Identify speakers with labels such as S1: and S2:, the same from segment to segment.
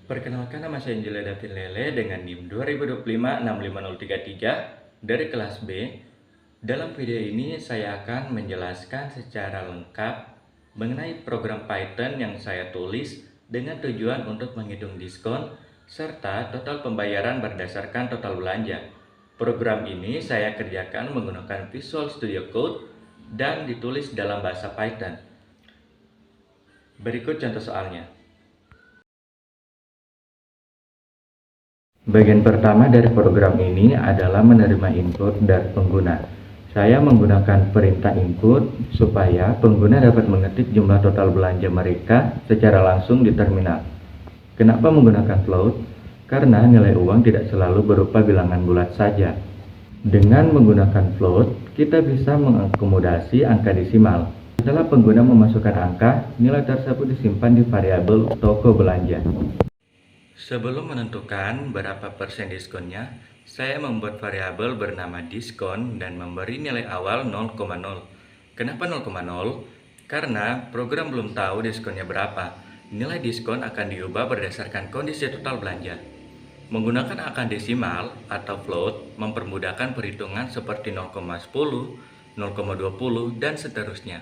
S1: Perkenalkan, nama saya Angela Davin Lele dengan NIM 2025-65033 dari kelas B. Dalam video ini saya akan menjelaskan secara lengkap mengenai program Python yang saya tulis dengan tujuan untuk menghitung diskon serta total pembayaran berdasarkan total belanja. Program ini saya kerjakan menggunakan Visual Studio Code dan ditulis dalam bahasa Python. Berikut contoh soalnya. Bagian pertama dari program ini adalah menerima input dari pengguna. Saya menggunakan perintah input supaya pengguna dapat mengetik jumlah total belanja mereka secara langsung di terminal. Kenapa menggunakan float? Karena nilai uang tidak selalu berupa bilangan bulat saja. Dengan menggunakan float, kita bisa mengakomodasi angka desimal. Setelah pengguna memasukkan angka, nilai tersebut disimpan di variabel toko belanja. Sebelum menentukan berapa persen diskonnya, saya membuat variabel bernama diskon dan memberi nilai awal 0,0. Kenapa 0,0? Karena program belum tahu diskonnya berapa. Nilai diskon akan diubah berdasarkan kondisi total belanja. Menggunakan angka desimal atau float mempermudahkan perhitungan seperti 0,10, 0,20, dan seterusnya.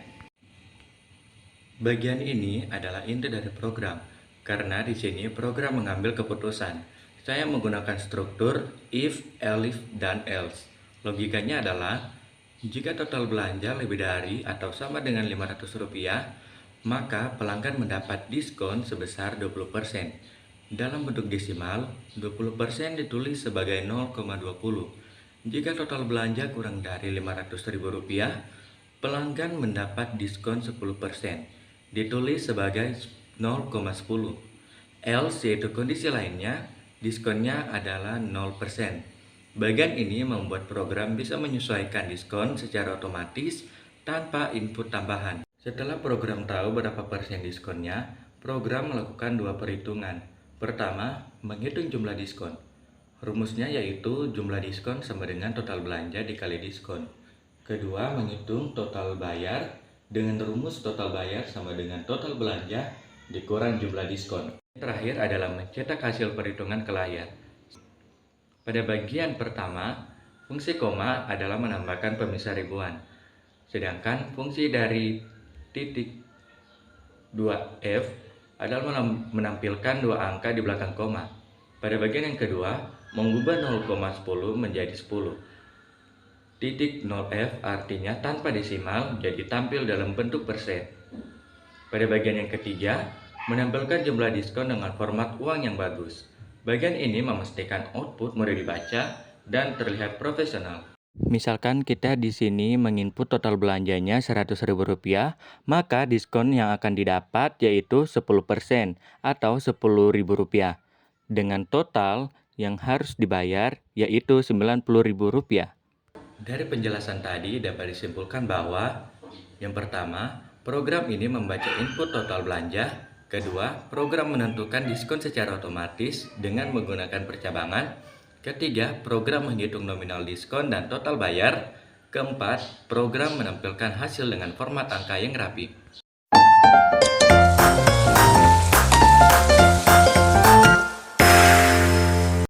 S1: Bagian ini adalah inti dari program. Karena di sini program mengambil keputusan. Saya menggunakan struktur if, elif, dan else. Logikanya adalah, jika total belanja lebih dari atau sama dengan Rp500, maka pelanggan mendapat diskon sebesar 20%. Dalam bentuk desimal, 20% ditulis sebagai 0,20. Jika total belanja kurang dari Rp500.000, pelanggan mendapat diskon 10%. Ditulis sebagai 0,10. Else yaitu kondisi lainnya, diskonnya adalah 0%. Bagian ini membuat program bisa menyesuaikan diskon secara otomatis tanpa input tambahan. Setelah program tahu berapa persen diskonnya, program melakukan dua perhitungan. Pertama, menghitung jumlah diskon. Rumusnya yaitu jumlah diskon sama dengan total belanja dikali diskon. Kedua, menghitung total bayar dengan rumus total bayar sama dengan total belanja dikurang jumlah diskon. Terakhir adalah mencetak hasil perhitungan ke layar. Pada bagian pertama, fungsi koma adalah menambahkan pemisah ribuan. Sedangkan fungsi dari titik 2F adalah menampilkan dua angka di belakang koma. Pada bagian yang kedua, mengubah 0,10 menjadi 10. Titik 0F artinya tanpa desimal jadi tampil dalam bentuk persen. Pada bagian yang ketiga, menampilkan jumlah diskon dengan format uang yang bagus. Bagian ini memastikan output mudah dibaca dan terlihat profesional. Misalkan kita di sini menginput total belanjanya Rp100.000, maka diskon yang akan didapat yaitu 10% atau Rp10.000 dengan total yang harus dibayar yaitu Rp90.000. Dari penjelasan tadi dapat disimpulkan bahwa yang pertama, program ini membaca input total belanja. Kedua, program menentukan diskon secara otomatis dengan menggunakan percabangan. Ketiga, program menghitung nominal diskon dan total bayar. Keempat, program menampilkan hasil dengan format angka yang rapi.